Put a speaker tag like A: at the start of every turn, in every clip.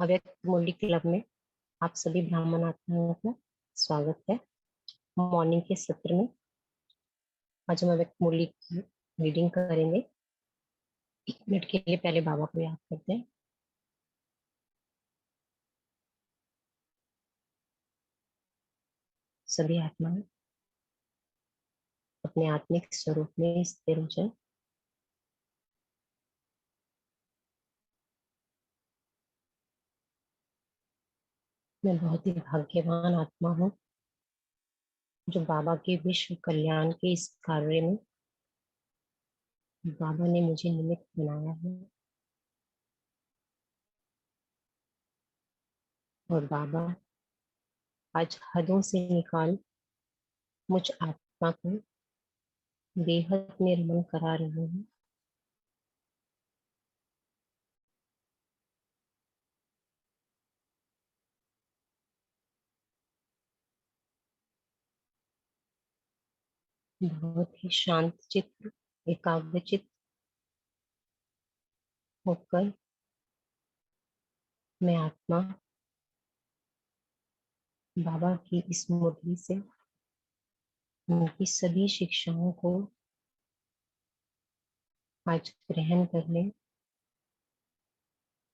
A: अव्यक्त मुरली क्लब में आप सभी ब्राह्मण आत्माओं का स्वागत है। मॉर्निंग के सत्र में आज हम अव्यक्त मुरली की रीडिंग करेंगे। 1 मिनट के लिए पहले बाबा को याद करते हैं। सभी आत्माएं अपने आत्मिक स्वरूप में स्थिर हो जाए। मैं बहुत ही भाग्यवान आत्मा हूँ जो बाबा के विश्व कल्याण के इस कार्य में बाबा ने मुझे निमित्त बनाया है। और बाबा आज हदों से निकाल मुझ आत्मा को बेहद में रमन करा रहे हैं। बहुत ही शांत चित्त, एकाग्र चित्त होकर मैं आत्मा बाबा की इस मुरली से उनकी सभी शिक्षाओं को आज ग्रहण करने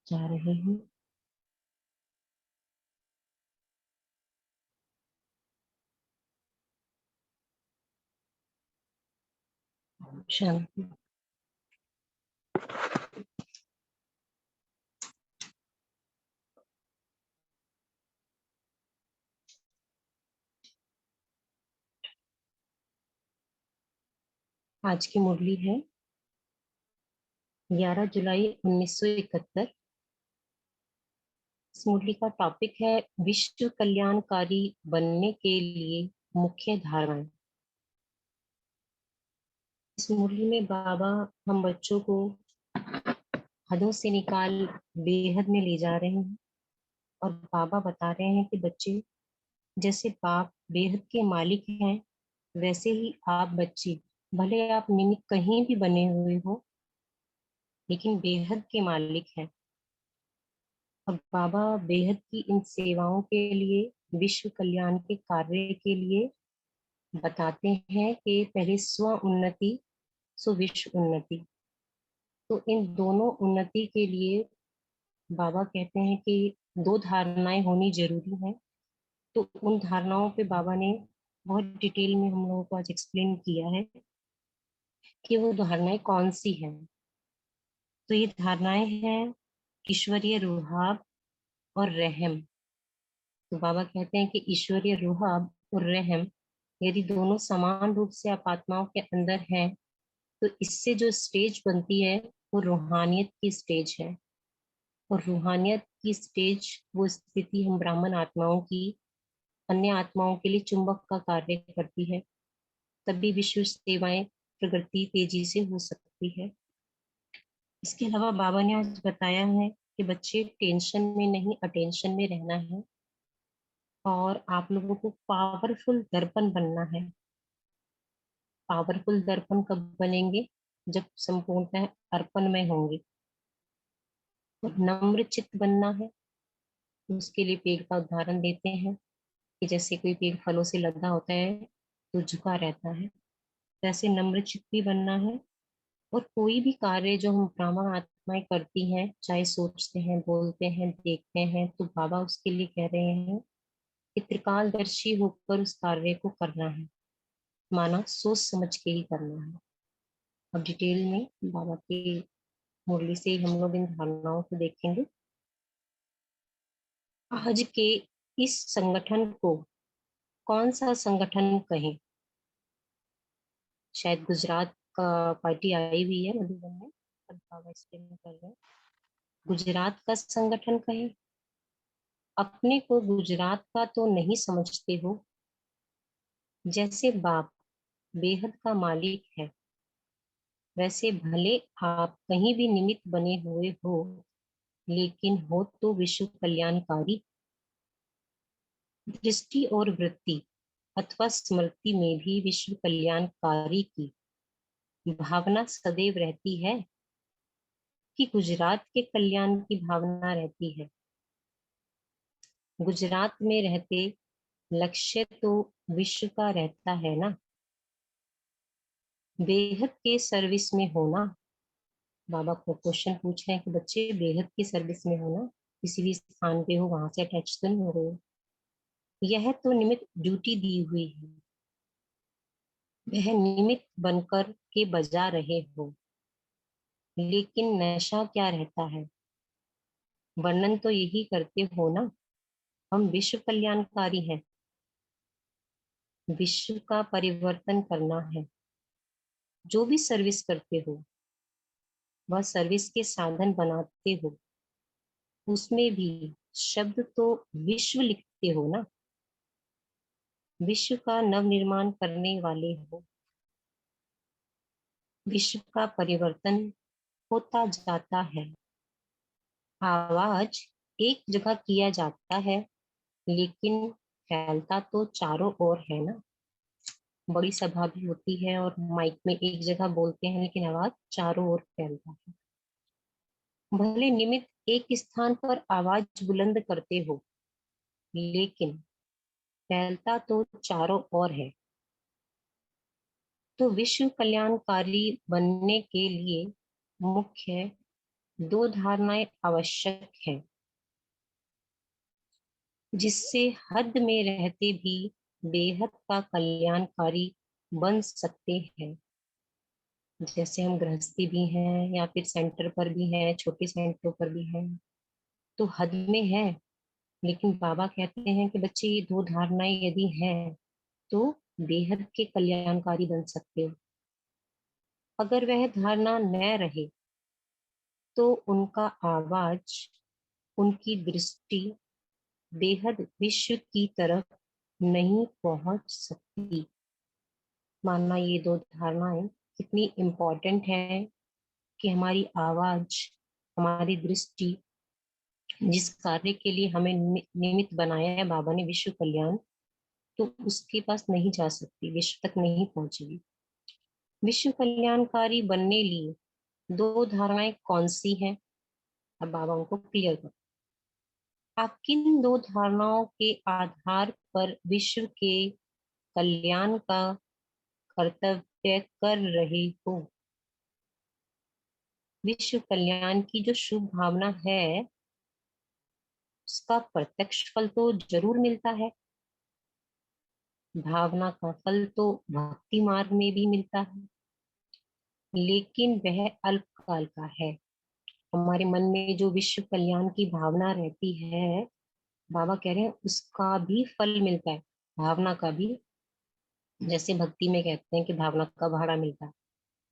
A: जा रही हूँ। शांति। आज की मुरली है 11 जुलाई 1971। इस मुरली का टॉपिक है विश्व कल्याणकारी बनने के लिए मुख्य धारणाएं। इस मुरली में बाबा हम बच्चों को हदों से निकाल बेहद में ले जा रहे हैं। और बाबा बता रहे हैं कि बच्चे जैसे बाप बेहद के मालिक हैं, वैसे ही आप बच्चे भले आप निमित्त कहीं भी बने हुए हो लेकिन बेहद के मालिक हैं। और बाबा बेहद की इन सेवाओं के लिए, विश्व कल्याण के कार्य के लिए बताते हैं कि पहले स्व उन्नति सो विश्व उन्नति। तो इन दोनों उन्नति के लिए बाबा कहते हैं कि 2 धारणाएं होनी जरूरी हैं। तो उन धारणाओं पे बाबा ने बहुत डिटेल में हम लोगों को आज एक्सप्लेन किया है कि वो धारणाएं कौन सी हैं। तो ये धारणाएं हैं ईश्वरीय रुहाब और रहम। तो बाबा कहते हैं कि ईश्वरीय रुहाब और रहम यदि दोनों समान रूप से आप आत्माओं के अंदर हैं तो इससे जो स्टेज बनती है वो रूहानियत की स्टेज है। और रूहानियत की स्टेज वो स्थिति हम ब्राह्मण आत्माओं की अन्य आत्माओं के लिए चुंबक का कार्य करती है। तभी विश्व सेवाएं प्रगति तेजी से हो सकती है। इसके अलावा बाबा ने आज बताया है कि बच्चे टेंशन में नहीं अटेंशन में रहना है और आप लोगों को पावरफुल दर्पण बनना है। पावरफुल दर्पण कब बनेंगे? जब संपूर्णतः अर्पण में होंगे। और नम्र चित्त बनना है। उसके लिए पेड़ का उदाहरण देते हैं कि जैसे कोई पेड़ फलों से लदा होता है तो झुका रहता है, वैसे नम्र चित्त भी बनना है। और कोई भी कार्य जो हम ब्राह्मण आत्माएं करती हैं, चाहे सोचते हैं, बोलते हैं, देखते हैं, तो बाबा उसके लिए कह रहे हैं कि त्रिकालदर्शी होकर उस कार्य को करना है, माना सोच समझ के ही करना है। अब डिटेल में बाबा की मुरली से ही हम लोग इन धारणाओं को देखेंगे। आज के इस संगठन को कौन सा संगठन कहें? शायद गुजरात का पार्टी आई हुई है मधुबन में, पर बाबा एक्सप्लेन कर रहे हैं। गुजरात का संगठन कहें? अपने को गुजरात का तो नहीं समझते हो। जैसे बाप बेहद का मालिक है, वैसे भले आप कहीं भी निमित्त बने हुए हो लेकिन हो तो विश्व कल्याणकारी। दृष्टि और वृत्ति अथवा स्मृति में भी विश्व कल्याणकारी की भावना सदैव रहती है कि गुजरात के कल्याण की भावना रहती है। गुजरात में रहते लक्ष्य तो विश्व का रहता है ना, बेहद के सर्विस में हो ना। बाबा को क्वेश्चन पूछ रहे हैं कि बच्चे बेहद की सर्विस में हो ना, किसी भी स्थान पे हो वहां से अटैच तो नहीं हो रहे हो। यह तो निमित्त ड्यूटी दी हुई है, वह निमित्त बनकर के बजा रहे हो। लेकिन नशा क्या रहता है, वर्णन तो यही करते हो ना, हम विश्व कल्याणकारी हैं, विश्व का परिवर्तन करना है। जो भी सर्विस करते हो वह सर्विस के साधन बनाते हो, उसमें भी शब्द तो विश्व लिखते हो ना, विश्व का नवनिर्माण करने वाले हो। विश्व का परिवर्तन होता जाता है, आवाज एक जगह किया जाता है, लेकिन फैलता तो चारों ओर है ना। बड़ी सभा भी होती है और माइक में एक जगह बोलते हैं, लेकिन आवाज चारों ओर फैलता है। भले निमित्त एक स्थान पर आवाज बुलंद करते हो, लेकिन फैलता तो चारों ओर है। तो विश्व कल्याणकारी बनने के लिए मुख्य दो धारणाएं आवश्यक है, जिससे हद में रहते भी बेहद का कल्याणकारी बन सकते हैं। जैसे हम गृहस्थी भी हैं या फिर सेंटर पर भी हैं, छोटे सेंटरों पर भी हैं, तो हद में है। लेकिन बाबा कहते हैं कि बच्चे ये दो धारणाएं यदि हैं तो बेहद के कल्याणकारी बन सकते हो। अगर वह धारणा न रहे तो उनका आवाज, उनकी दृष्टि बेहद विश्व की तरफ नहीं पहुंच सकती। मानना ये दो धारणाएं कितनी इम्पोर्टेंट है कि हमारी आवाज, हमारी दृष्टि, जिस कार्य के लिए हमें निमित्त बनाया है बाबा ने, विश्व कल्याण, तो उसके पास नहीं जा सकती, विश्व तक नहीं पहुंचेगी। विश्व कल्याणकारी बनने लिए दो धारणाएं कौन सी हैं, अब बाबा उनको क्लियर कर। आप किन दो धारणाओं के आधार पर विश्व के कल्याण का कर्तव्य कर रहे हो। विश्व कल्याण की जो शुभ भावना है उसका प्रत्यक्ष फल तो जरूर मिलता है, भावना का फल तो भक्ति मार्ग में भी मिलता है, लेकिन वह अल्पकाल का है। हमारे मन में जो विश्व कल्याण की भावना रहती है, बाबा कह रहे हैं उसका भी फल मिलता है, भावना का भी। जैसे भक्ति में कहते हैं कि भावना का भाड़ा मिलता है,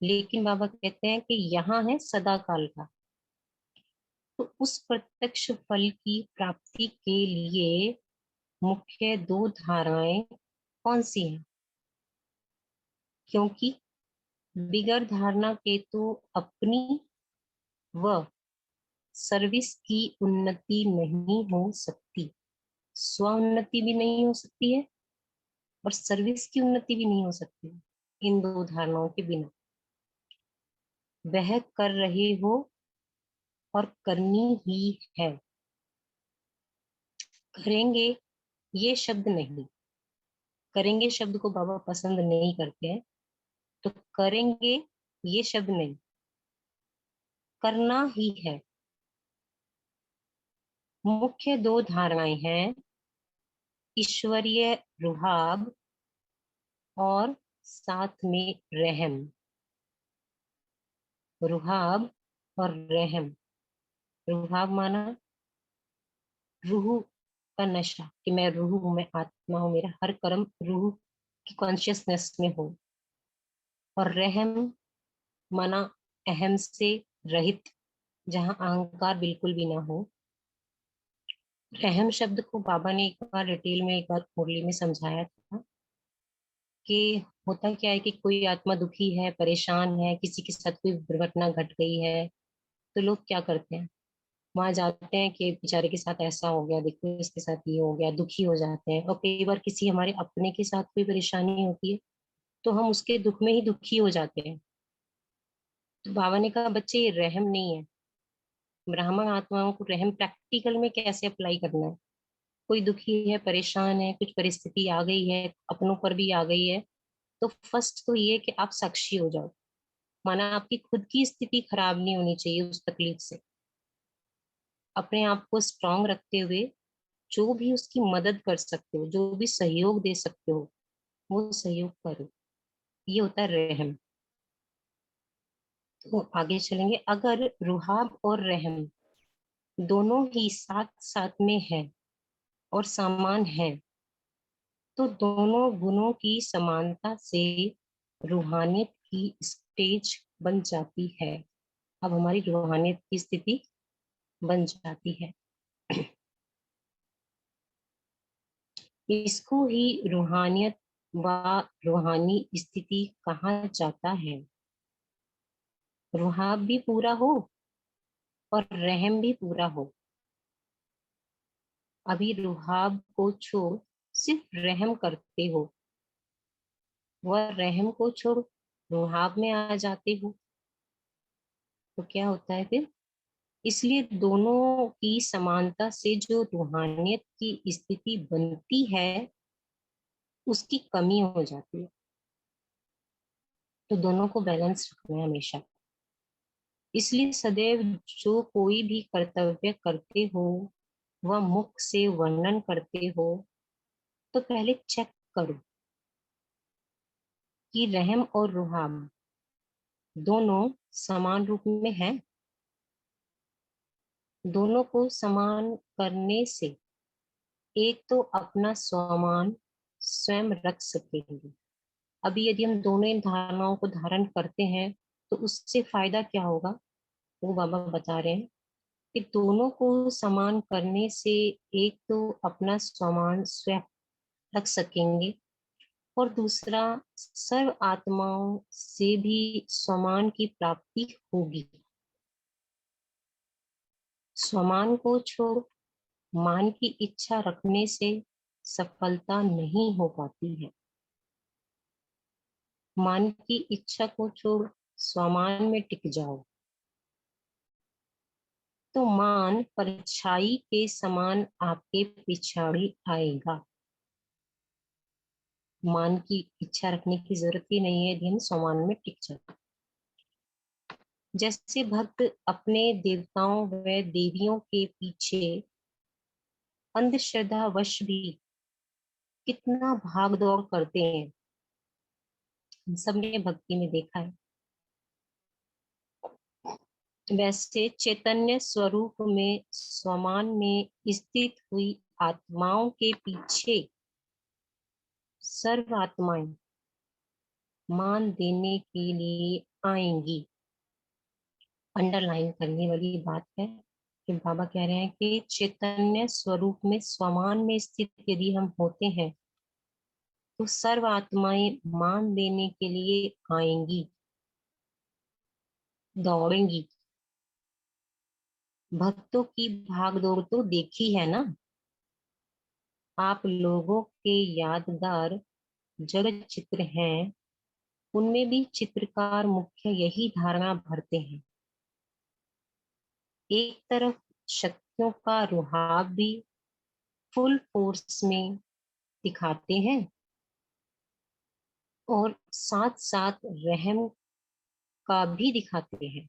A: लेकिन बाबा कहते हैं कि यहाँ है सदा काल का। तो उस प्रत्यक्ष फल की प्राप्ति के लिए मुख्य दो धाराएं कौन सी हैं, क्योंकि बिगर धारणा के तो अपनी व सर्विस की उन्नति नहीं हो सकती, स्व उन्नति भी नहीं हो सकती है और सर्विस की उन्नति भी नहीं हो सकती इन दो धारणाओं के बिना। वह कर रहे हो और करनी ही है। करेंगे ये शब्द नहीं, करेंगे शब्द को बाबा पसंद नहीं करते हैं, तो करेंगे ये शब्द नहीं, करना ही है। मुख्य दो धारणाएं हैं, ईश्वरीय रुहाब और साथ में रहम। रुहाब और रहम। रुहाब माना रूह का नशा, कि मैं रूह हूं, मैं आत्मा हूं, मेरा हर कर्म रूह की कॉन्शियसनेस में हो। और रहम माना अहम से रहित, जहां अहंकार बिल्कुल भी ना हो। रहम शब्द को बाबा ने एक बार डिटेल में, एक बार मुरली में समझाया था कि होता क्या है कि कोई आत्मा दुखी है, परेशान है, किसी के साथ कोई दुर्घटना घट गई है, तो लोग क्या करते हैं, वहां जाते हैं कि बेचारे के साथ ऐसा हो गया, देखो इसके साथ ये हो गया, दुखी हो जाते हैं। और कई बार किसी हमारे अपने के साथ कोई परेशानी होती है तो हम उसके दुख में ही दुखी हो जाते हैं। तो बाबा ने कहा बच्चे ये रहम नहीं है, ब्राह्मण आत्माओं को रहम प्रैक्टिकल में कैसे अप्लाई करना है। कोई दुखी है, परेशान है, कुछ परिस्थिति आ गई है, अपनों पर भी आ गई है, तो फर्स्ट तो ये कि आप साक्षी हो जाओ। माना आपकी खुद की स्थिति खराब नहीं होनी चाहिए उस तकलीफ से। अपने आप को स्ट्रांग रखते हुए जो भी उसकी मदद कर सकते हो, जो भी सहयोग दे सकते हो, वो सहयोग करो। ये होता है रहम। तो आगे चलेंगे। अगर रुहाब और रहम दोनों ही साथ साथ में है और समान है, तो दोनों गुणों की समानता से रूहानियत की स्टेज बन जाती है। अब हमारी रूहानियत की स्थिति बन जाती है। इसको ही रूहानियत व रूहानी स्थिति कहा जाता है। रुहाब भी पूरा हो और रहम भी पूरा हो। अभी रुहाब को छोड़ सिर्फ रहम करते हो, वह रहम को छोड़ रुहाब में आ जाते हो, तो क्या होता है फिर? इसलिए दोनों की समानता से जो रूहानियत की स्थिति बनती है, उसकी कमी हो जाती है। तो दोनों को बैलेंस रखना है हमेशा। इसलिए सदैव जो कोई भी कर्तव्य करते हो, वह मुख से वर्णन करते हो, तो पहले चेक करो कि रहम और रुहाम दोनों समान रूप में है। दोनों को समान करने से एक तो अपना स्वमान स्वयं रख सकेंगे। अभी यदि हम दोनों इन धारणाओं को धारण करते हैं, तो उससे फायदा क्या होगा, वो बाबा बता रहे हैं कि दोनों को समान करने से एक तो अपना स्वमान स्वयं रख सकेंगे, और दूसरा सर्व आत्माओं से भी स्वमान की प्राप्ति होगी। स्वमान को छोड़ मान की इच्छा रखने से सफलता नहीं हो पाती है। मान की इच्छा को छोड़ स्वमान में टिक जाओ, तो मान परछाई के समान आपके पिछाड़ी आएगा। मान की इच्छा रखने की जरूरत ही नहीं है यदि हम स्वमान में टिक जाए। जैसे भक्त अपने देवताओं व देवियों के पीछे अंधश्रद्धा वश भी कितना भाग दौड़ करते हैं, हम सबने भक्ति में देखा है। वैसे चैतन्य स्वरूप में स्वमान में स्थित हुई आत्माओं के पीछे सर्व आत्माएं मान देने के लिए आएंगी। अंडरलाइन करने वाली बात है कि बाबा कह रहे हैं कि चैतन्य स्वरूप में स्वमान में स्थित यदि हम होते हैं, तो सर्व आत्माएं मान देने के लिए आएंगी, दौड़ेंगी। भक्तों की भागदौड़ तो देखी है ना। आप लोगों के यादगार जड़ चित्र हैं, उनमें भी चित्रकार मुख्य यही धारणा भरते हैं। एक तरफ शक्तियों का रुहाब भी फुल फोर्स में दिखाते हैं, और साथ साथ रहम का भी दिखाते हैं।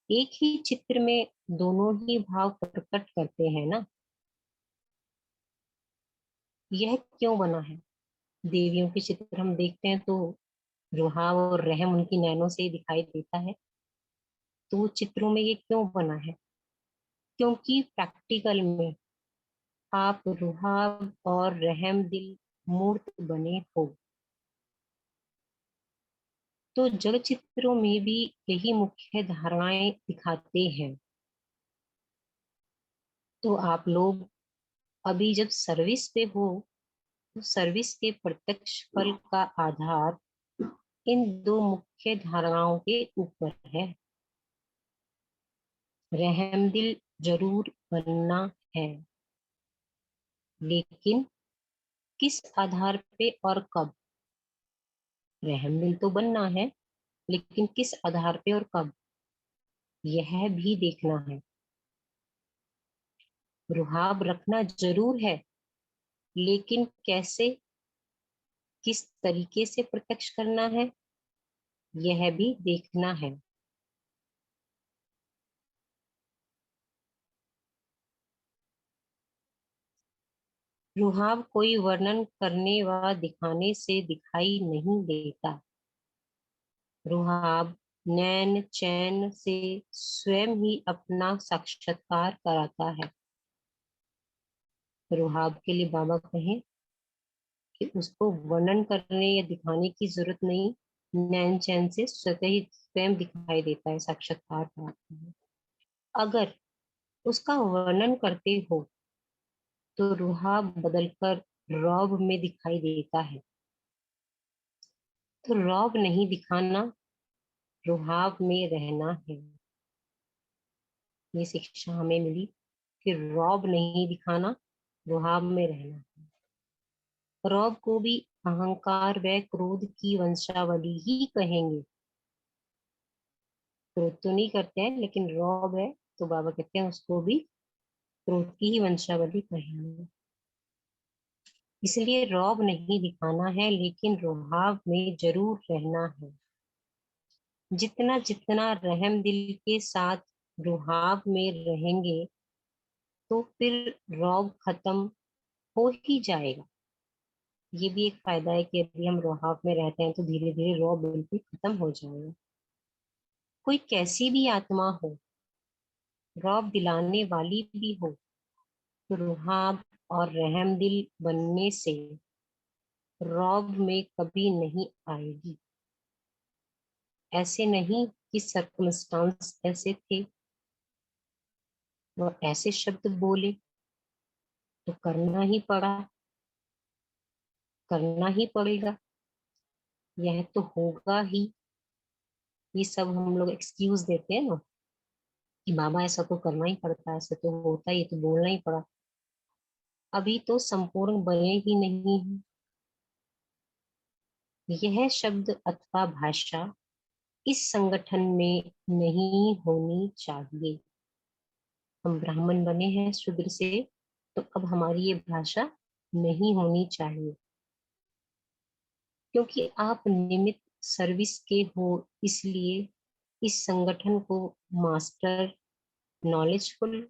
A: एक ही चित्र में दोनों ही भाव प्रकट करते हैं ना। यह क्यों बना है? देवियों के चित्र हम देखते हैं तो रुहाब और रहम उनकी नैनों से ही दिखाई देता है। तो चित्रों में ये क्यों बना है? क्योंकि प्रैक्टिकल में आप रुहाब और रहम दिल मूर्त बने हो, तो जड़ चित्रों में भी यही मुख्य धारणाएं दिखाते हैं। तो आप लोग अभी जब सर्विस पे हो, तो सर्विस के प्रत्यक्ष फल का आधार इन दो मुख्य धारणाओं के ऊपर है। रहमदिल जरूर बनना है, लेकिन किस आधार पे और कब? रहमदिल तो बनना है, लेकिन किस आधार पे और कब, यह भी देखना है। रुहाब रखना जरूर है, लेकिन कैसे, किस तरीके से प्रत्यक्ष करना है, यह भी देखना है। रुहाब कोई वर्णन करने व दिखाने से दिखाई नहीं देता। रुहाब नैन चैन से स्वयं ही अपना साक्षात्कार कराता है। रुहाब के लिए बाबा कहें कि उसको वर्णन करने या दिखाने की जरूरत नहीं, नैन चैन से स्वतः ही स्वयं दिखाई देता है, साक्षात्कार कराता है। अगर उसका वर्णन करते हो तो रुहाब बदलकर रौब में दिखाई देता है। तो रौब नहीं दिखाना, रुहाब में रहना है। ये शिक्षा हमें मिली कि रौब नहीं दिखाना, रुहाब में रहना है। रौब को भी अहंकार व क्रोध की वंशावली ही कहेंगे। क्रोध तो नहीं करते हैं, लेकिन रौब है तो बाबा कहते हैं उसको भी क्रोध की ही वंशावली कहेंगे। इसलिए रौब नहीं दिखाना है, लेकिन रुहाब में जरूर रहना है। जितना जितना रहम दिल के साथ रुहाब में रहेंगे, तो फिर रौब खत्म हो ही जाएगा। ये भी एक फायदा है कि यदि हम रुहाब में रहते हैं तो धीरे धीरे रौब बिल्कुल खत्म हो जाएगा। कोई कैसी भी आत्मा हो, रौब दिलाने वाली भी हो, तो रुहाब और रहम दिल बनने से रौब में कभी नहीं आएगी। ऐसे नहीं कि सर्कमस्टांस ऐसे थे और ऐसे शब्द बोले तो करना ही पड़ा, करना ही पड़ेगा, यह तो होगा ही। ये सब हम लोग एक्सक्यूज देते हैं ना कि बाबा ऐसा तो करना ही पड़ता है, ऐसा तो होता ही, ये तो बोलना ही पड़ा। अभी तो संपूर्ण बने ही नहीं है। यह शब्द अथवा भाषा इस संगठन में नहीं होनी चाहिए। हम ब्राह्मण बने हैं शूद्र से, तो अब हमारी ये भाषा नहीं होनी चाहिए, क्योंकि आप निमित्त सर्विस के हो। इसलिए इस संगठन को मास्टर नॉलेजफुल,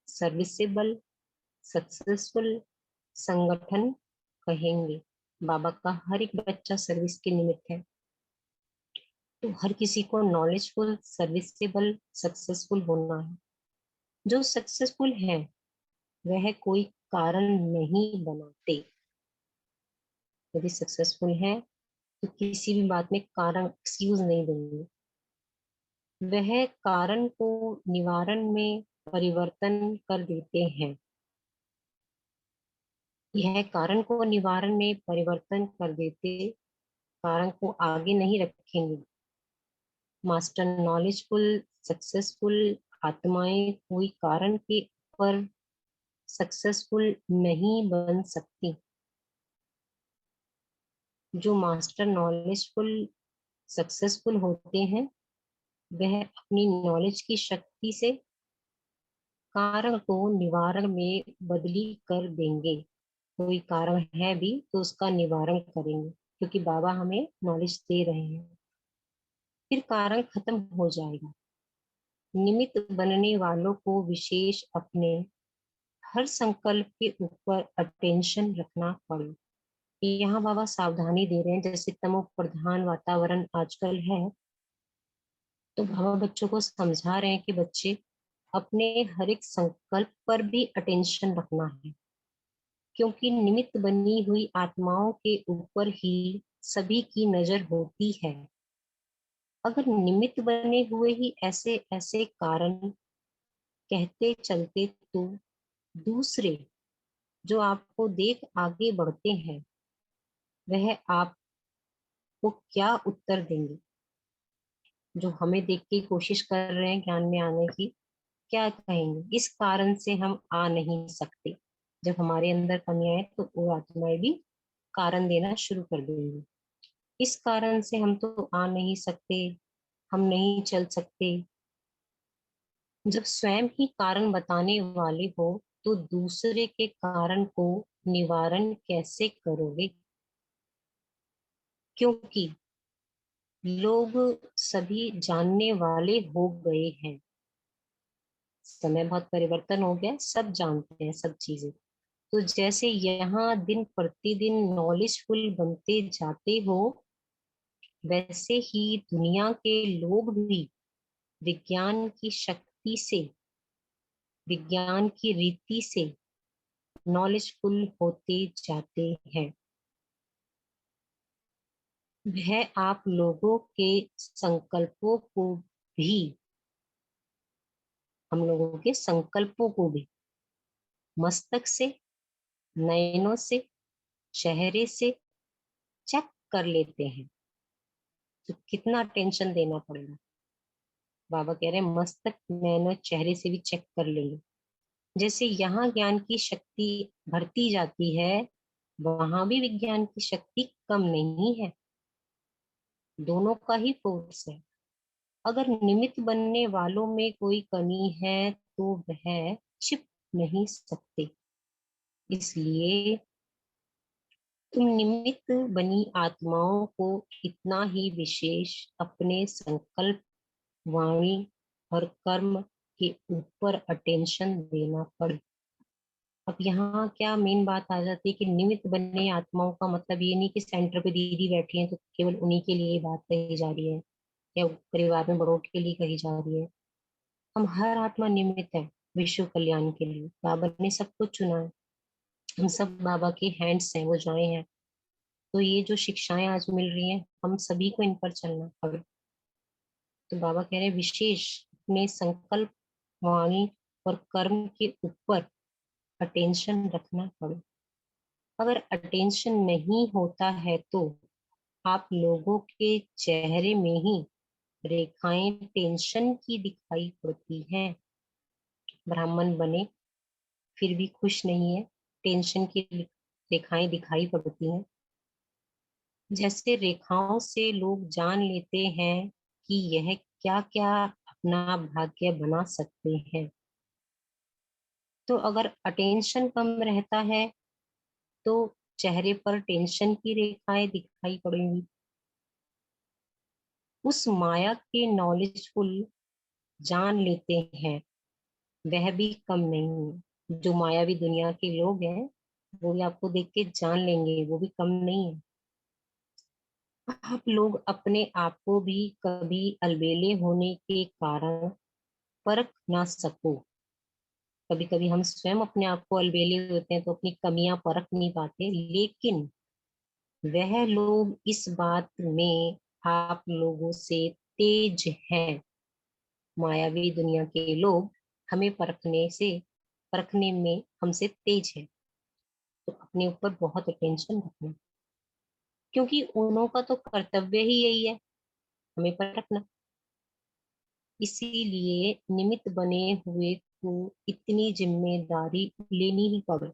A: सर्विसेबल, सक्सेसफुल संगठन कहेंगे। बाबा का हर एक बच्चा सर्विस के निमित्त है, तो हर किसी को नॉलेजफुल, सर्विसेबल, सक्सेसफुल होना है। जो सक्सेसफुल है वह कोई कारण नहीं बनाते। यदि सक्सेसफुल है तो किसी भी बात में कारण एक्सक्यूज नहीं देंगे। वह कारण को निवारण में परिवर्तन कर देते हैं। यह कारण को निवारण में परिवर्तन कर देते, कारण को आगे नहीं रखेंगे। मास्टर नॉलेजफुल, सक्सेसफुल आत्माएं कोई कारण के ऊपर सक्सेसफुल नहीं बन सकती। जो मास्टर नॉलेजफुल, सक्सेसफुल होते हैं, वह अपनी नॉलेज की शक्ति से कारण को निवारण में बदली कर देंगे। कोई कारण है भी तो उसका निवारण करेंगे, क्योंकि बाबा हमें नॉलेज दे रहे हैं। फिर कारण खत्म हो जाएगा। निमित्त बनने वालों को विशेष अपने हर संकल्प के ऊपर अटेंशन रखना पड़े। यहाँ बाबा सावधानी दे रहे हैं, जैसे तमो प्रधान वातावरण आजकल है, तो बाबा बच्चों को समझा रहे हैं कि बच्चे अपने हर एक संकल्प पर भी अटेंशन रखना है, क्योंकि निमित्त बनी हुई आत्माओं के ऊपर ही सभी की नजर होती है। अगर निमित्त बने हुए ही ऐसे ऐसे कारण कहते चलते, तो दूसरे जो आपको देख आगे बढ़ते हैं वह आपको क्या उत्तर देंगे? जो हमें देख के कोशिश कर रहे हैं ज्ञान में आने की, क्या कहेंगे? इस कारण से हम आ नहीं सकते। जब हमारे अंदर कमी आए तो वो आत्माएं भी कारण देना शुरू कर देंगी। इस कारण से हम तो आ नहीं सकते, हम नहीं चल सकते। जब स्वयं ही कारण बताने वाले हो तो दूसरे के कारण को निवारण कैसे करोगे? क्योंकि लोग सभी जानने वाले हो गए हैं। समय बहुत परिवर्तन हो गया, सब जानते हैं सब चीजें। तो जैसे यहाँ दिन प्रतिदिन नॉलेजफुल बनते जाते हो, वैसे ही दुनिया के लोग भी विज्ञान की शक्ति से, विज्ञान की रीति से नॉलेजफुल होते जाते हैं। वह आप लोगों के संकल्पों को भी, हम लोगों के संकल्पों को भी मस्तक से, नयनों से, चेहरे से चेक कर लेते हैं। तो कितना टेंशन देना पड़ेगा। बाबा कह रहे हैं मस्तक, नैनो, चेहरे से भी चेक कर लेंगे। जैसे यहाँ ज्ञान की शक्ति बढ़ती जाती है, वहां भी विज्ञान की शक्ति कम नहीं है। दोनों का ही फोर्स है। अगर निमित्त बनने वालों में कोई कमी है तो वह छिप नहीं सकते। इसलिए तुम निमित्त बनी आत्माओं को इतना ही विशेष अपने संकल्प, वाणी और कर्म के ऊपर अटेंशन देना पड़े। अब यहाँ क्या मेन बात आ जाती है कि निमित्त बने आत्माओं का मतलब ये नहीं कि सेंटर पे दीदी बैठी है तो केवल उन्हीं के लिए बात कही जा रही है या परिवार में बड़ों के लिए कही जा रही है। हम हर आत्मा निमित्त है विश्व कल्याण के लिए। बाबा ने सबको चुना है, हम सब बाबा के हैंड्स हैं, वो जाए हैं। तो ये जो शिक्षाएं आज मिल रही हैं, हम सभी को इन पर चलना पड़े। तो बाबा कह रहे हैं विशेष अपने संकल्प, वाणी और कर्म के ऊपर अटेंशन रखना पड़े। अगर अटेंशन नहीं होता है तो आप लोगों के चेहरे में ही रेखाएं टेंशन की दिखाई पड़ती हैं। ब्राह्मण बने फिर भी खुश नहीं है, टेंशन की रेखाएं दिखाई पड़ती हैं। जैसे रेखाओं से लोग जान लेते हैं कि यह क्या क्या अपना भाग्य बना सकते हैं। तो अगर अटेंशन कम रहता है तो चेहरे पर टेंशन की रेखाएं दिखाई पड़ेंगी। उस माया के नॉलेजफुल जान लेते हैं, वह भी कम नहीं है। जो मायावी दुनिया के लोग हैं वो भी आपको देख के जान लेंगे, वो भी कम नहीं है। आप लोग अपने आप को भी कभी अलबेले होने के कारण परख ना सको। कभी कभी हम स्वयं अपने आप को अलबेले होते हैं तो अपनी कमियां परख नहीं पाते, लेकिन वह लोग इस बात में आप लोगों से तेज हैं। मायावी दुनिया के लोग हमें परखने में हमसे तेज है। तो अपने ऊपर बहुत अटेंशन रखना, क्योंकि उन्हों का तो कर्तव्य ही यही है, हमें परखना। इसीलिए निमित्त बने हुए को इतनी जिम्मेदारी लेनी ही पड़े।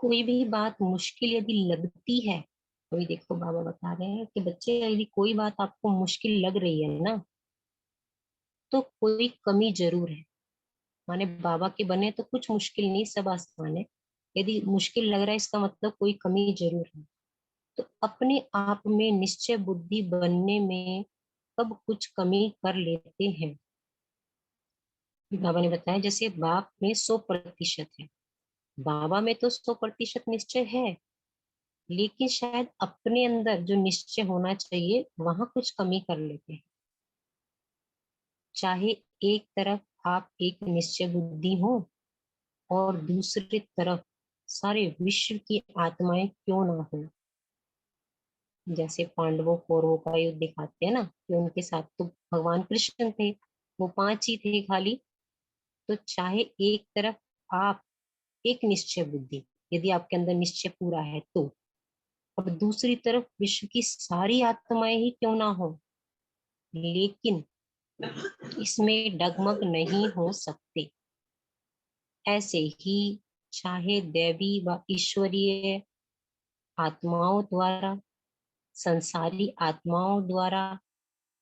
A: कोई भी बात मुश्किल यदि लगती है, अभी देखो बाबा बता रहे हैं कि बच्चे यदि कोई बात आपको मुश्किल लग रही है ना, तो कोई कमी जरूर है। माने बाबा के बने तो कुछ मुश्किल नहीं, सब आसान है। यदि मुश्किल लग रहा है इसका मतलब कोई कमी जरूर है। तो अपने आप में निश्चय बुद्धि बनने में कब कुछ कमी कर लेते हैं। बाबा ने बताया जैसे बाप में 100% है, बाबा में तो 100% निश्चय है, लेकिन शायद अपने अंदर जो निश्चय होना चाहिए वहां कुछ कमी कर लेते हैं। चाहे एक तरफ आप एक निश्चय बुद्धि हो और दूसरी तरफ सारे विश्व की आत्माएं क्यों ना हो। जैसे पांडवों कौरवों का युद्ध दिखाते हैं ना, कि उनके साथ तो भगवान कृष्ण थे, वो 5 ही थे खाली। तो चाहे एक तरफ आप एक निश्चय बुद्धि, यदि आपके अंदर निश्चय पूरा है तो, और दूसरी तरफ विश्व की सारी आत्माएं ही क्यों ना हो, लेकिन इसमें डगमग नहीं हो सकते। ऐसे ही चाहे दैवी व ईश्वरीय आत्माओं द्वारा, संसारी आत्माओं द्वारा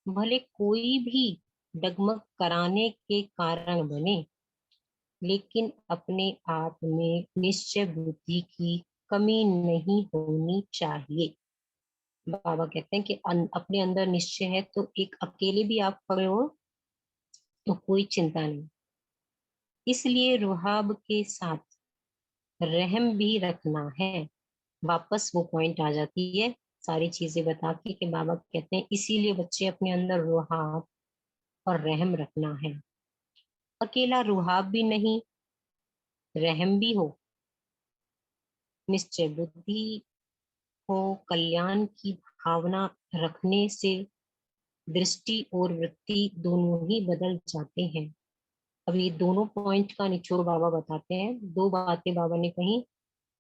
A: भले कोई भी डगमग कराने के कारण बने, लेकिन अपने आप में निश्चय बुद्धि की कमी नहीं होनी चाहिए। बाबा कहते हैं कि अपने अंदर निश्चय है तो एक अकेले भी आप खड़े हो तो कोई चिंता नहीं। इसलिए रुहाब के साथ रहम भी रखना है। वापस वो पॉइंट आ जाती है सारी चीजें बता के कि बाबा कहते हैं इसीलिए बच्चे अपने अंदर रुहाब और रहम रखना है। अकेला रुहाब भी नहीं, रहम भी हो, निश्चय बुद्धि हो, कल्याण की भावना रखने से दृष्टि और वृत्ति दोनों ही बदल जाते हैं। अब ये दोनों पॉइंट का निचोड़ बाबा बताते हैं। दो बातें बाबा ने कही,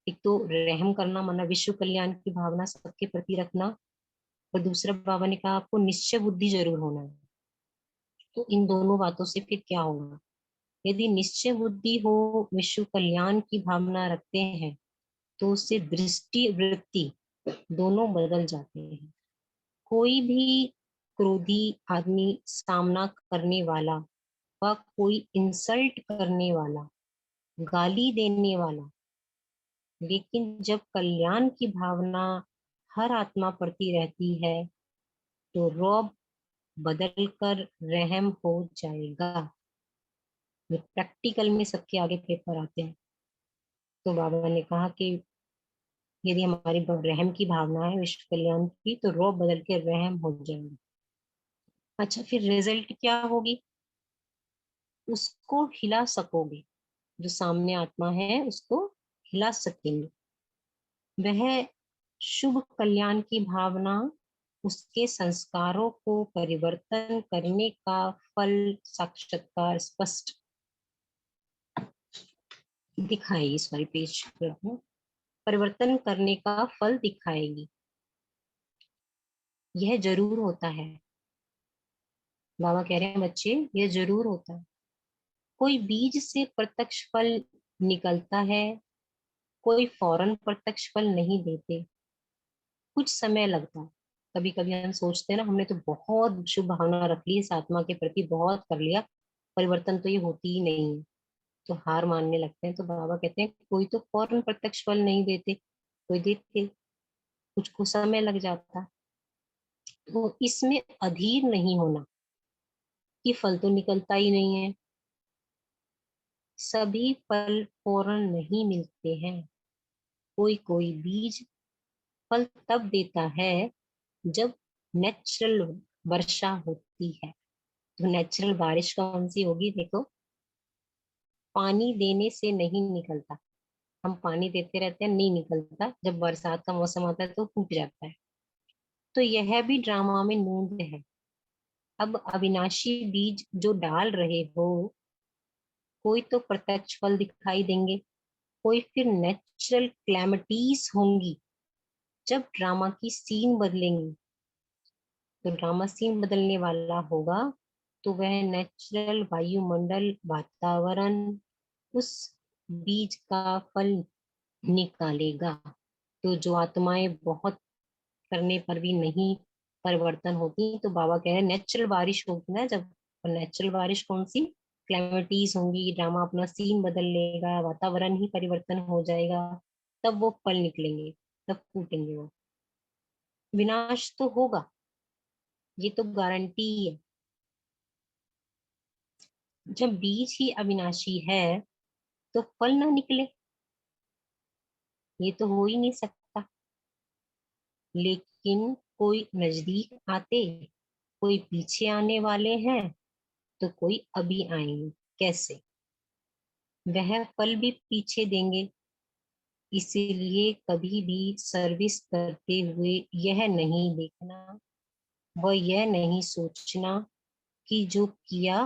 A: एक तो रहम करना माना विश्व कल्याण की भावना सबके प्रति रखना, और दूसरा बाबा ने कहा आपको निश्चय बुद्धि जरूर होना है। तो इन दोनों बातों से फिर क्या होगा? यदि निश्चय बुद्धि हो, विश्व कल्याण की भावना रखते हैं, तो उससे दृष्टि वृत्ति दोनों बदल जाते हैं। कोई भी क्रोधी आदमी, सामना करने वाला व कोई इंसल्ट करने वाला, गाली देने वाला, लेकिन जब कल्याण की भावना हर आत्मा प्रति रहती है तो रौब बदल कर रहम हो जाएगा। ये प्रैक्टिकल में सबके आगे पेपर आते हैं। तो बाबा ने कहा कि यदि हमारी रहम की भावना है विश्व कल्याण की, तो रौब बदल के रहम हो जाएगा। अच्छा, फिर रिजल्ट क्या होगी? उसको हिला सकोगे, जो सामने आत्मा है उसको हिला सकेंगे। वह शुभ कल्याण की भावना उसके संस्कारों को परिवर्तन करने का फल साक्षात्कार स्पष्ट दिखाएगी। सॉरी, पेज पर हूँ। परिवर्तन करने का फल दिखाएगी। यह जरूर होता है। बाबा कह रहे हैं बच्चे, यह जरूर होता है। कोई बीज से प्रत्यक्ष फल निकलता है, कोई फौरन प्रत्यक्ष फल नहीं देते, कुछ समय लगता है। कभी कभी हम सोचते हैं ना, हमने तो बहुत शुभ भावना रख ली इस आत्मा के प्रति, बहुत कर लिया, परिवर्तन तो ये होती ही नहीं है, तो हार मानने लगते हैं। तो बाबा कहते हैं कोई तो फौरन प्रत्यक्ष फल नहीं देते, कोई देते, कुछ को समय लग जाता। तो इसमें अधीर नहीं होना कि फल तो निकलता ही नहीं है। सभी फल फौरन नहीं मिलते हैं। कोई कोई बीज फल तब देता है जब नेचुरल वर्षा होती है। तो नेचुरल बारिश कौन सी होगी? देखो, पानी देने से नहीं निकलता। हम पानी देते रहते हैं, नहीं निकलता। जब बरसात का मौसम आता है तो फूट जाता है। तो यह भी ड्रामा में नूंद है। अब अविनाशी बीज जो डाल रहे हो, कोई तो प्रत्यक्ष फल दिखाई देंगे, कोई फिर नेचुरल क्लैमिटीज होंगी। जब ड्रामा की सीन बदलेंगी, तो ड्रामा सीन बदलने वाला होगा, तो वह नेचुरल वायुमंडल वातावरण उस बीज का फल निकालेगा। तो जो आत्माएं बहुत करने पर भी नहीं परिवर्तन होती, तो बाबा कह रहे हैं नेचुरल बारिश होगी ना जब, नेचुरल बारिश कौन सी? क्लैमिटीज होंगी, ड्रामा अपना सीन बदल लेगा, वातावरण ही परिवर्तन हो जाएगा, तब वो फल निकलेंगे, तब फूटेंगे वो। विनाश तो होगा, ये तो गारंटी है। जब बीज ही अविनाशी है तो फल ना निकले, ये तो हो ही नहीं सकता। लेकिन कोई नजदीक आते, कोई पीछे आने वाले हैं, तो कोई अभी आएंगे। कैसे? वह फल भी पीछे देंगे। इसीलिए कभी भी सर्विस करते हुए यह नहीं देखना व यह नहीं सोचना कि जो किया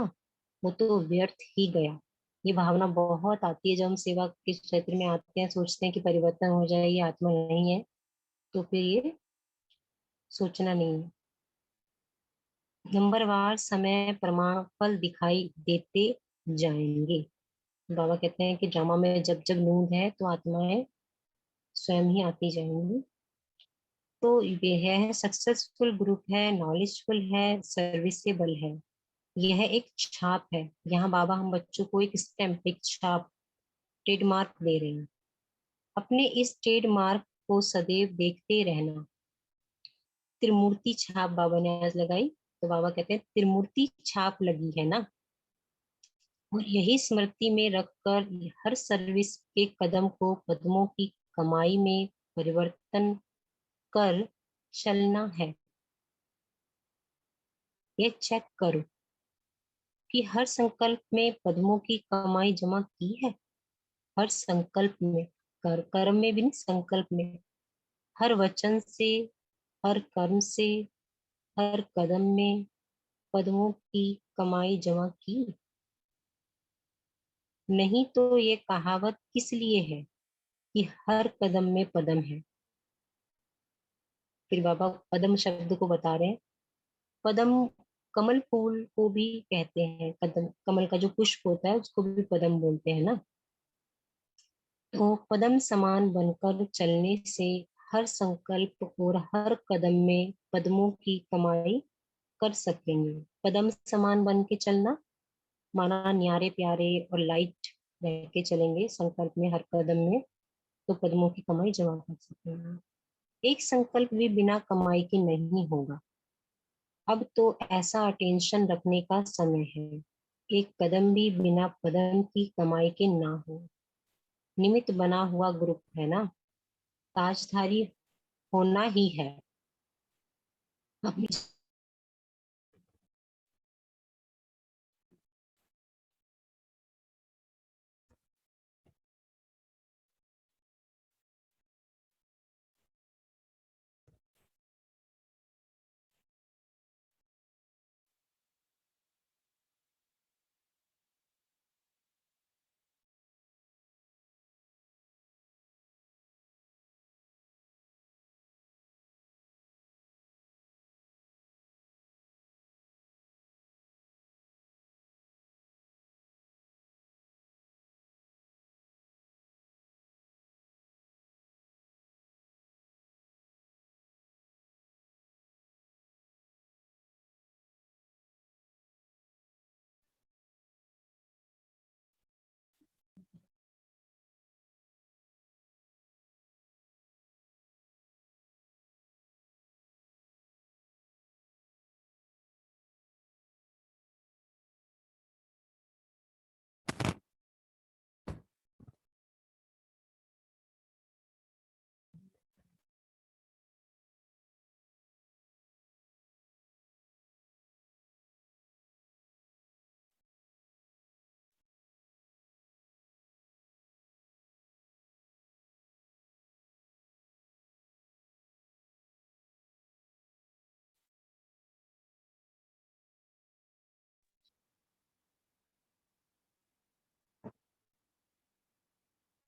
A: वो तो व्यर्थ ही गया। ये भावना बहुत आती है जब हम सेवा के क्षेत्र में आते हैं, सोचते हैं कि परिवर्तन हो जाए, ये आत्मा नहीं है, तो फिर ये सोचना नहीं है। नंबरवार समय प्रमाण फल दिखाई देते जाएंगे। बाबा कहते हैं कि ड्रामा में जब जब नूंद है तो आत्माएं स्वयं ही आती जाएंगी। तो ये है सक्सेसफुल ग्रुप है, नॉलेजफुल है, सर्विसेबल है। यह एक छाप है। यहाँ बाबा हम बच्चों को एक स्टैम्प, एक छाप, ट्रेडमार्क दे रहे हैं। अपने इस ट्रेडमार्क को सदैव देखते रहना। त्रिमूर्ति छाप बाबा ने आज लगाई, तो बाबा कहते हैं त्रिमूर्ति छाप लगी है ना, और यही स्मृति में रखकर हर सर्विस के कदम को पद्मों की कमाई में परिवर्तन कर चलना है। ये चेक करो कि हर संकल्प में पद्मों की कमाई जमा की है। हर संकल्प में, कर्म में भी नहीं, संकल्प में, हर वचन से, हर कर्म से, हर कदम में पद्मों की कमाई जमा की। नहीं तो ये कहावत किस लिए है कि हर कदम में पद्म है। फिर बाबा पद्म शब्द को बता रहे हैं। पद्म कमल फूल को भी कहते हैं। कदम, कमल का जो पुष्प होता है उसको भी पद्म बोलते हैं ना। तो पद्म समान बनकर चलने से हर संकल्प और हर कदम में पद्मों की कमाई कर सकेंगे। पद्म समान बन के चलना माना न्यारे प्यारे और लाइट रह के चलेंगे संकल्प में, हर कदम में, तो पद्मों की कमाई जमा कर सकेंगे। एक संकल्प भी बिना कमाई के नहीं होगा। अब तो ऐसा अटेंशन रखने का समय है। एक कदम भी बिना पद्म की कमाई के ना हो। निमित्त बना हुआ ग्रुप है ना, ताजधारी होना ही है। अपनी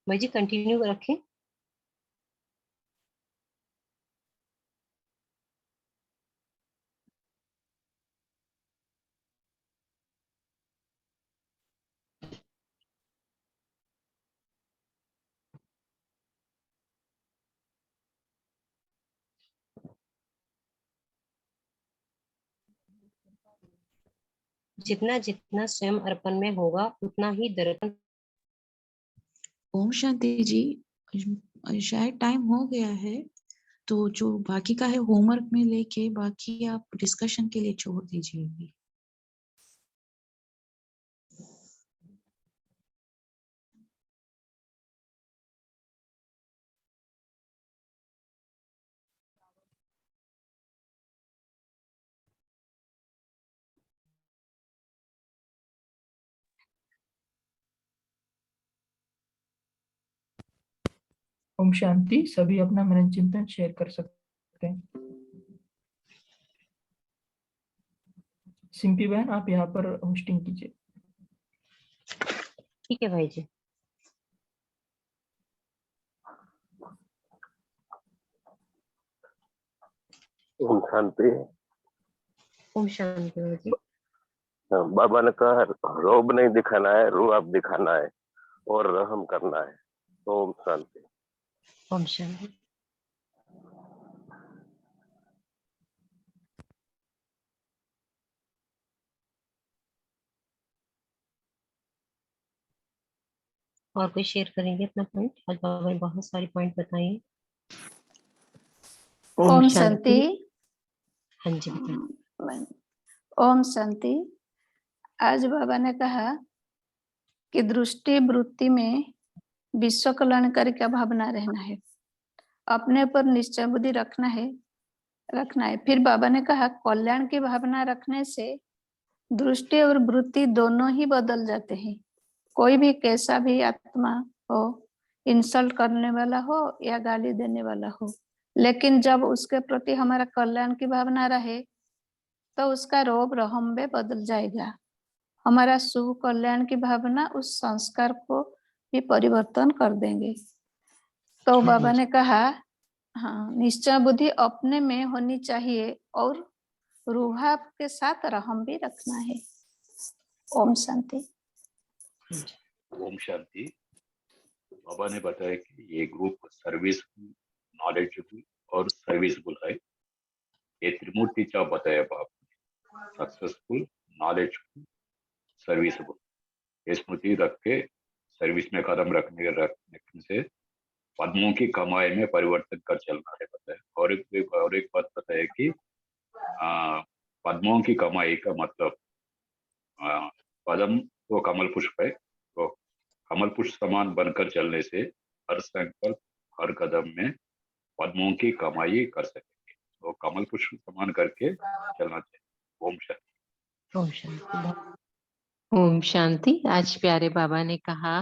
A: भाई जी कंटिन्यू रखें। जितना जितना स्वयं अर्पण में होगा उतना ही दर्पण।
B: ओम शांति जी। शायद टाइम हो गया है, तो जो बाकी का है होमवर्क में लेके बाकी आप डिस्कशन के लिए छोड़ दीजिए अभी।
C: ओम शांति। सभी अपना मनन चिंतन शेयर कर सकते हैं। सिंपी बहन, आप यहाँ पर होस्टिंग कीजिए।
A: ठीक है भाई जी।
D: ओम शांति।
A: ओम शांति भाई जी।
D: बाबा ने कहा रोब नहीं दिखाना है, रूआब दिखाना है और रहम करना है। ओम शांति।
A: ओम शांति। और कोई शेयर करेंगे अपना पॉइंट? आज बाबा ने बहुत सारे पॉइंट बताए।
E: ओम शांति।
A: हाँ जी बताइए।
E: ओम शांति। आज बाबा ने कहा कि दृष्टि वृत्ति में विश्व कल्याणकारी का भावना रहना है, अपने पर निश्चय बुद्धि रखना है। फिर बाबा ने कहा कल्याण की भावना रखने से दृष्टि और वृत्ति दोनों ही बदल जाते हैं। कोई भी कैसा भी आत्मा हो, इंसल्ट करने वाला हो या गाली देने वाला हो, लेकिन जब उसके प्रति हमारा कल्याण की भावना रहे तो उसका रोब रहम में बदल जाएगा। हमारा शुभ कल्याण की भावना उस संस्कार को भी परिवर्तन कर देंगे। तो बाबा ने कहा हाँ, निश्चय बुद्धि अपने में होनी चाहिए और रूहा के साथ रहम भी रखना है। ओम शांति।
F: ओम शांति। बाबा ने बताया कि ये ग्रुप सर्विस, नॉलेजेबल और सर्विसबुल है। ये त्रिमूर्तिचा बताया बाप ने, सक्सेसफुल, नॉलेजफुल, सर्विसबुल। ये स्मृति रख के सर्विस में कदम रखने से पद्मों की कमाई में परिवर्तन कर चलना है बताया। और एक बात बताया कि पद्मों की कमाई का मतलब पद्म तो कमल पुष्प है, तो कमल पुष्प समान बनकर चलने से हर संकल्प, हर कदम में पद्मों की कमाई कर सकेंगे। तो कमल पुष्प समान करके चलना चाहिए। ओम शांति।
A: ओम शांति।
G: ओम शांति। आज प्यारे बाबा ने कहा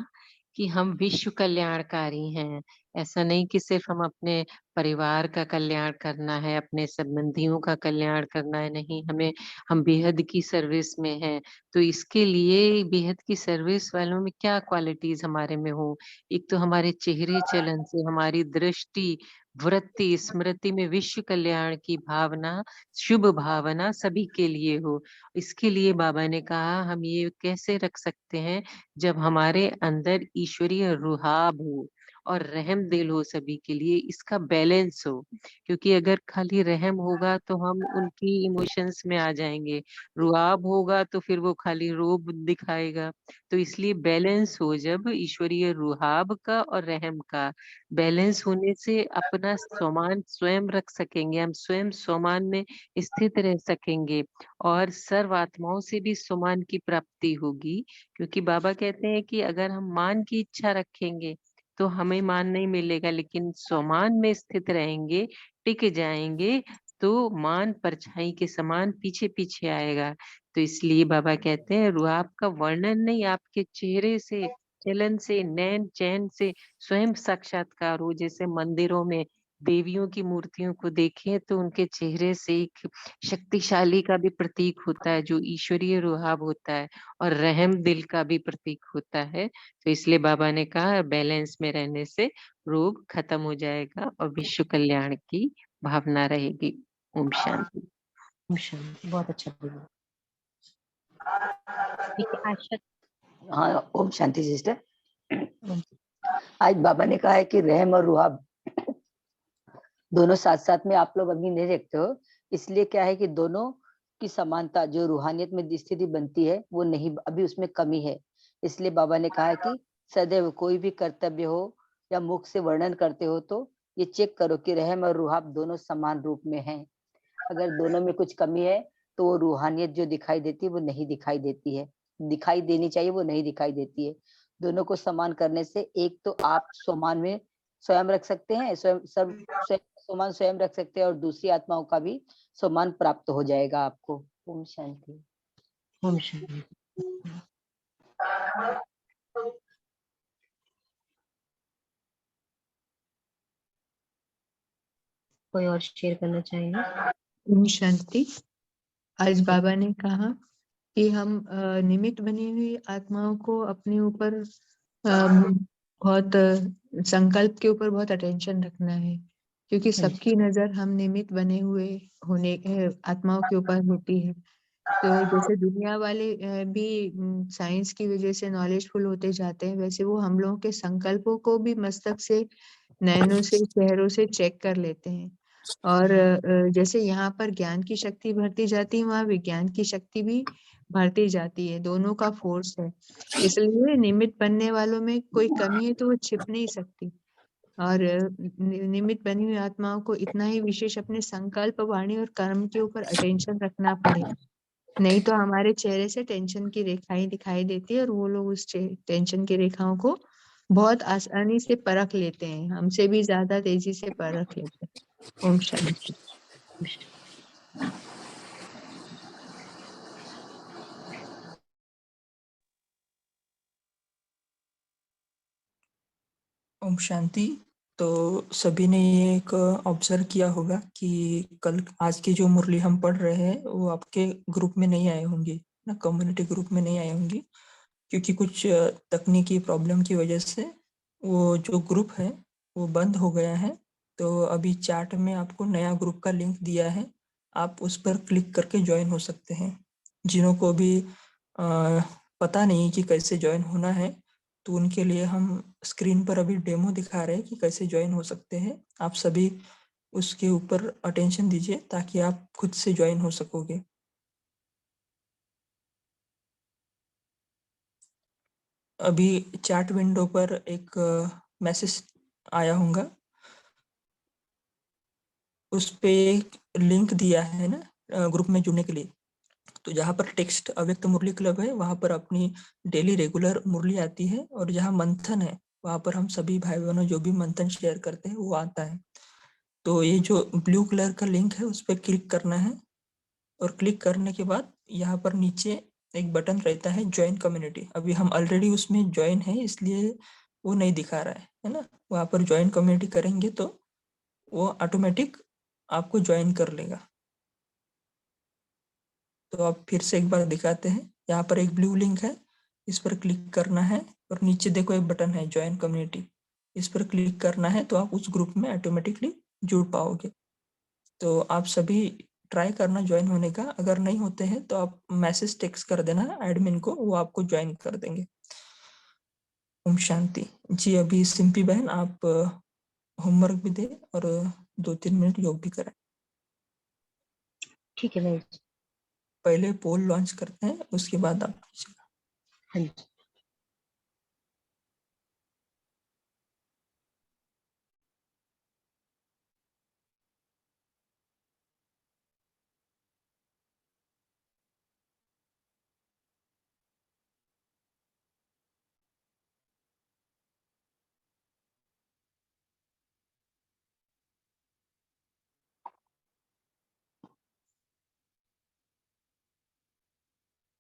G: कि हम विश्व कल्याणकारी हैं। ऐसा नहीं कि सिर्फ हम अपने परिवार का कल्याण करना है, अपने संबंधियों का कल्याण करना है, नहीं, हम बेहद की सर्विस में हैं। तो इसके लिए बेहद की सर्विस वालों में क्या क्वालिटीज हमारे में हो? एक तो हमारे चेहरे चलन से हमारी दृष्टि, वृत्ति, स्मृति में विश्व कल्याण की भावना, शुभ भावना सभी के लिए हो। इसके लिए बाबा ने कहा हम ये कैसे रख सकते हैं, जब हमारे अंदर ईश्वरीय रुहाब हो और रहम दिल हो सभी के लिए, इसका बैलेंस हो। क्योंकि अगर खाली रहम होगा तो हम उनकी इमोशंस में आ जाएंगे, रुआब होगा तो फिर वो खाली रोब दिखाएगा। तो इसलिए बैलेंस हो, जब ईश्वरीय रुहाब का और रहम का बैलेंस होने से अपना स्वमान स्वयं रख सकेंगे, हम स्वयं स्वमान में स्थित रह सकेंगे और सर्व आत्माओं से भी सुमान की प्राप्ति होगी। क्योंकि बाबा कहते हैं कि अगर हम मान की इच्छा रखेंगे तो हमें मान नहीं मिलेगा, लेकिन स्वमान में स्थित रहेंगे, टिक जाएंगे, तो मान परछाई के समान पीछे पीछे आएगा। तो इसलिए बाबा कहते हैं रुआब का वर्णन नहीं, आपके चेहरे से, चलन से, नैन चैन से स्वयं साक्षात्कार हो। जैसे मंदिरों में देवियों की मूर्तियों को देखें तो उनके चेहरे से एक शक्तिशाली का भी प्रतीक होता है जो ईश्वरीय रुहाब होता है, और रहम दिल का भी प्रतीक होता है। तो इसलिए बाबा ने कहा बैलेंस में रहने से रोग खत्म हो जाएगा और विश्व कल्याण की भावना रहेगी। ओम शांति।
A: ओम शांति। बहुत अच्छा बोला। ठीक है आशा।
H: हाँ, ओम शांति सिस्टर। आज बाबा ने कहा है कि रहम और रुहाब दोनों साथ साथ में आप लोग अभी नहीं देखते हो, इसलिए क्या है कि दोनों की समानता जो रूहानियत में स्थिति बनती है वो नहीं, अभी उसमें कमी है। इसलिए बाबा ने कहा है कि सदैव कोई भी कर्तव्य हो या मुख से वर्णन करते हो तो ये चेक करो कि रहम और रुहाब दोनों समान रूप में हैं। अगर दोनों में कुछ कमी है तो वो रूहानियत जो दिखाई देती है वो नहीं दिखाई देती है, दिखाई देनी चाहिए वो नहीं दिखाई देती है। दोनों को समान करने से एक तो आप समान में स्वयं रख सकते हैं, स्वयं स्वयं रख सकते हैं, और दूसरी आत्माओं का भी सम्मान प्राप्त हो जाएगा आपको। ओम शांति।
A: ओम शांति। कोई और शेयर करना चाहेंगे?
C: ओम शांति। आज बाबा ने कहा कि हम निमित्त बनी हुई आत्माओं को अपने ऊपर बहुत संकल्प के ऊपर बहुत अटेंशन रखना है, क्योंकि सबकी नजर हम निमित्त बने हुए होने आत्माओं के ऊपर होती है। तो जैसे दुनिया वाले भी साइंस की वजह से नॉलेजफुल होते जाते हैं, वैसे वो हम लोगों के संकल्पों को भी मस्तक से, नैनों से, चेहरों से चेक कर लेते हैं। और जैसे यहाँ पर ज्ञान की शक्ति बढ़ती जाती है, वहाँ विज्ञान की शक्ति भी बढ़ती जाती है, दोनों का फोर्स है। इसलिए निमित्त बनने वालों में कोई कमी है तो वो छिप नहीं सकती। और निमित्त बनी हुई आत्माओं को इतना ही विशेष अपने संकल्प, वाणी और कर्म के ऊपर अटेंशन रखना पड़ेगा, नहीं तो हमारे चेहरे से टेंशन की रेखाएं दिखाई देती है और वो लोग उस टेंशन की रेखाओं को बहुत आसानी से परख लेते हैं, हमसे भी ज्यादा तेजी से परख लेते हैं। ओम शांति।
I: ओम शांति। तो सभी ने ये एक ऑब्जर्व किया होगा कि कल आज की जो मुरली हम पढ़ रहे हैं वो आपके ग्रुप में नहीं आए होंगे ना, कम्युनिटी ग्रुप में नहीं आए होंगे, क्योंकि कुछ तकनीकी प्रॉब्लम की वजह से वो जो ग्रुप है वो बंद हो गया है। तो अभी चैट में आपको नया ग्रुप का लिंक दिया है, आप उस पर क्लिक करके ज्वाइन हो सकते हैं। जिन्हों को भी पता नहीं कि कैसे ज्वाइन होना है, तो उनके लिए हम स्क्रीन पर अभी डेमो दिखा रहे हैं कि कैसे ज्वाइन हो सकते हैं। आप सभी उसके ऊपर अटेंशन दीजिए ताकि आप खुद से ज्वाइन हो सकोगे। अभी चैट विंडो पर एक मैसेज आया होगा, उस पे एक लिंक दिया है ना ग्रुप में जुड़ने के लिए। तो जहाँ पर टेक्स्ट अव्यक्त मुरली क्लब है वहाँ पर अपनी डेली रेगुलर मुरली आती है, और जहाँ मंथन है वहाँ पर हम सभी भाई बहनों जो भी मंथन शेयर करते हैं वो आता है। तो ये जो ब्लू कलर का लिंक है उस पर क्लिक करना है, और क्लिक करने के बाद यहाँ पर नीचे एक बटन रहता है ज्वाइन कम्युनिटी। अभी हम ऑलरेडी उसमें ज्वाइन है इसलिए वो नहीं दिखा रहा है ना। वहाँ पर ज्वाइन कम्युनिटी करेंगे तो वो ऑटोमेटिक आपको ज्वाइन कर लेगा। तो आप फिर से एक बार दिखाते हैं, यहाँ पर एक ब्लू लिंक है, इस पर क्लिक करना है, और नीचे देखो एक बटन है ज्वाइन कम्युनिटी, इस पर क्लिक करना है तो आप उस ग्रुप में ऑटोमेटिकली जुड़ पाओगे। तो आप सभी ट्राई करना ज्वाइन होने का, अगर नहीं होते हैं तो आप मैसेज टेक्स्ट कर देना एडमिन को, वो आपको ज्वाइन कर देंगे। ओम शांति जी। अभी सिंपी बहन आप होमवर्क भी दे और 2-3 मिनट योग भी करें।
A: ठीक है भाई।
I: पहले पोल लॉन्च करते हैं उसके बाद आप कीजिएगा।
A: हाँ जी।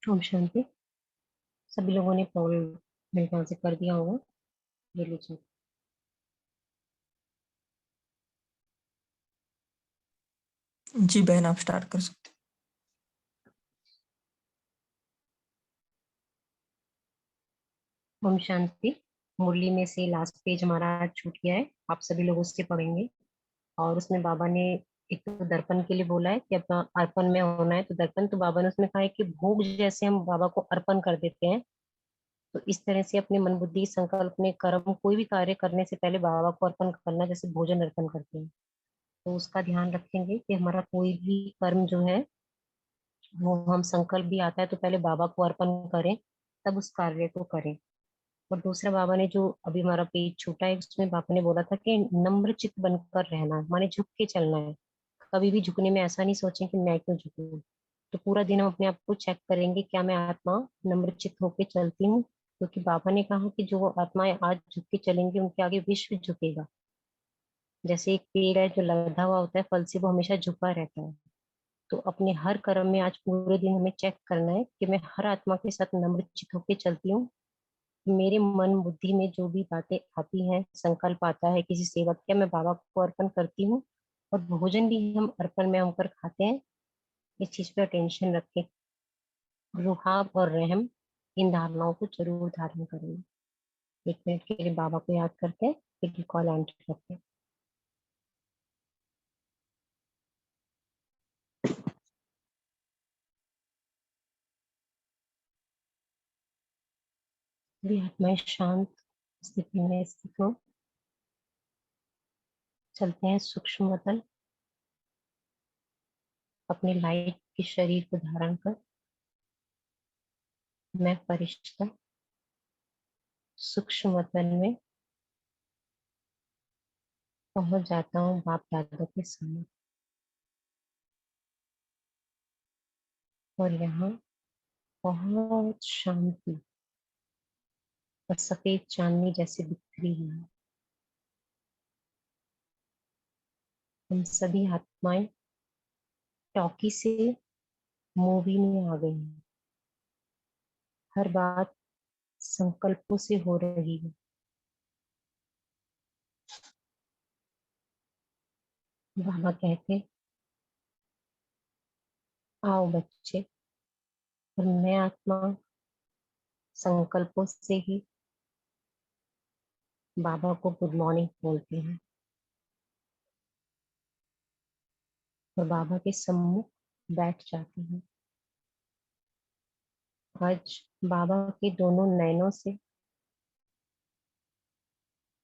A: ओम शांति। सभी लोगों ने पोल मेरे ख्याल से कर दिया होगा। ये लीजिए।
I: जी बहन आप स्टार्ट कर सकते हैं।
A: ओम शांति। मुरली में से लास्ट पेज हमारा आज छूट गया है, आप सभी लोग उससे पढ़ेंगे। और उसमें बाबा ने एक तो दर्पण के लिए बोला है कि अपना अर्पण में होना है, तो दर्पण तो बाबा ने उसमें कहा है कि भोग जैसे हम बाबा को अर्पण कर देते हैं, तो इस तरह से अपने मन बुद्धि संकल्प अपने कर्म कोई भी कार्य करने से पहले बाबा को अर्पण करना, जैसे भोजन अर्पण करते हैं। तो उसका ध्यान रखेंगे कि हमारा कोई भी कर्म जो है वो हम संकल्प भी आता है तो पहले बाबा को अर्पण करें, तब उस कार्य को करें। और दूसरा बाबा ने जो अभी हमारा पेज छूटा है उसमें बाबा ने बोला था कि नम्र चित्त बनकर रहना है, माने झुक के चलना है। कभी भी झुकने में ऐसा नहीं सोचें कि मैं क्यों झुकूं। तो पूरा दिन हम अपने आप को चेक करेंगे, क्या मैं आत्मा नम्र चित्त होके चलती हूँ, क्योंकि बाबा ने कहा कि जो आत्माएं आज झुक के चलेंगी उनके आगे विश्व झुकेगा। जैसे एक पेड़ है जो लदा हुआ होता है फल से, वो हमेशा झुका रहता है। तो अपने हर कर्म में आज पूरे दिन हमें चेक करना है कि मैं हर आत्मा के साथ नम्र चित्त होके चलती हूँ। मेरे मन बुद्धि में जो भी बातें आती हैं, संकल्प आता है किसी सेवा का, मैं बाबा को अर्पण करती हूँ। और भोजन भी हम अर्पण में होकर खाते हैं, इस चीज पे अटेंशन रखें। रुहाब और रहम, इन धारणाओं को जरूर धारण करें। 1 मिनट के लिए बाबा को याद करते हैं, फिर कॉल एंड करते हैं। भी आत्माएं शांत स्थिति में स्थित हो। चलते हैं सूक्ष्म वतन। अपने लाइट के शरीर को धारण कर मैं फरिश्ता सूक्ष्म वतन में पहुंच जाता हूँ बाप दादा के सामने। और यहाँ बहुत शांति और सफेद चांदनी जैसे बिखरी है। हम सभी आत्माएं टॉकी से मूवी में आ गई हैं। हर बात संकल्पों से हो रही है। बाबा कहते आओ बच्चे, और मैं आत्मा संकल्पों से ही बाबा को गुड मॉर्निंग बोलती हूँ और बाबा के सम्मुख बैठ जाती हूँ। आज बाबा के दोनों नयनों से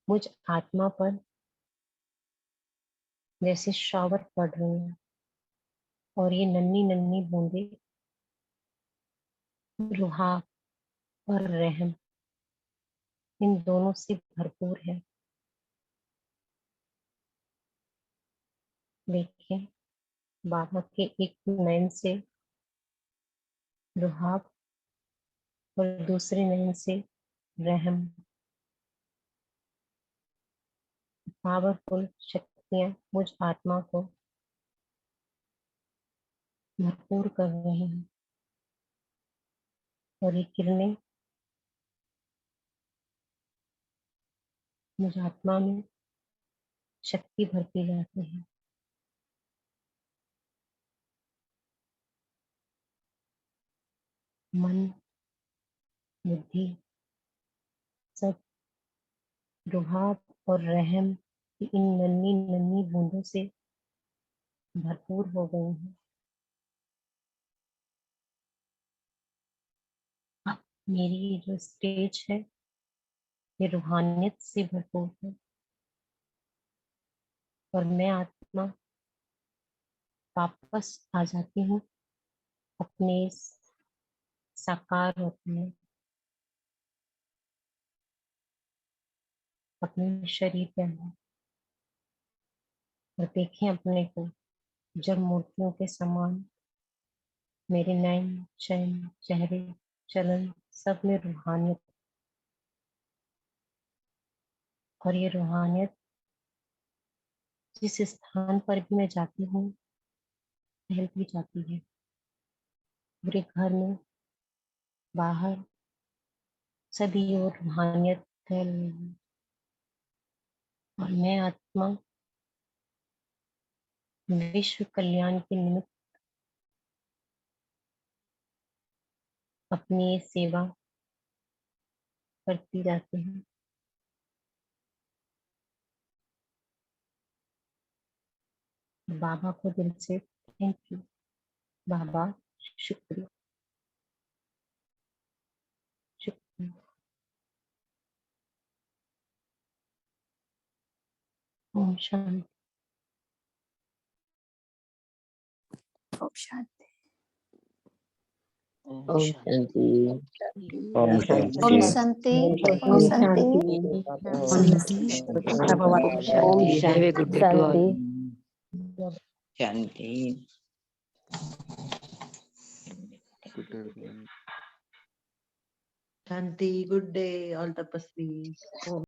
A: मुझ आत्मा पर जैसे शावर पड़ रहे हैं और ये नन्ही नन्ही बूंदे रुहा और रहम इन दोनों से भरपूर है। देखिए, बाबा के एक नयन से रुहाब और दूसरे नयन से रहम, पावरफुल शक्तियां मुझ आत्मा को भरपूर कर रहे हैं और ये किरणें मुझ आत्मा में शक्ति भरती जाती है। मन बुद्धि सब रुहाब और रहम की इन नन्ही नन्ही बूंदों से भरपूर हो गए हैं। मेरी ये जो स्टेज है ये रूहानियत से भरपूर है और मैं आत्मा वापस आ जाती हूँ अपने इस साकार रूप में, अपने शरीर के अंदर। और देखें अपने को जब मूर्तियों के समान मेरे नयन चैन चेहरे चलन सब में रूहानियत, और ये रूहानियत जिस स्थान पर भी मैं जाती हूँ फैलती जाती है। पूरे घर में बाहर सभी ओर रूहानियत फैल रही है और मैं आत्मा विश्व कल्याण के निमित्त अपनी ये सेवा करती जाती हूँ। बाबा को दिल से थैंक यू। बाबा शुक्रिया शुक्रिया। ओम शांति।
E: ओम शांति।
H: ओम शांति।
F: ओम
E: ओम
F: शांति।
E: शांति।
A: ओम
E: ओम शांति।
H: ओम शांति। Good day to all.
J: शांति।
K: शांति, गुड डे ऑल तपस्वी।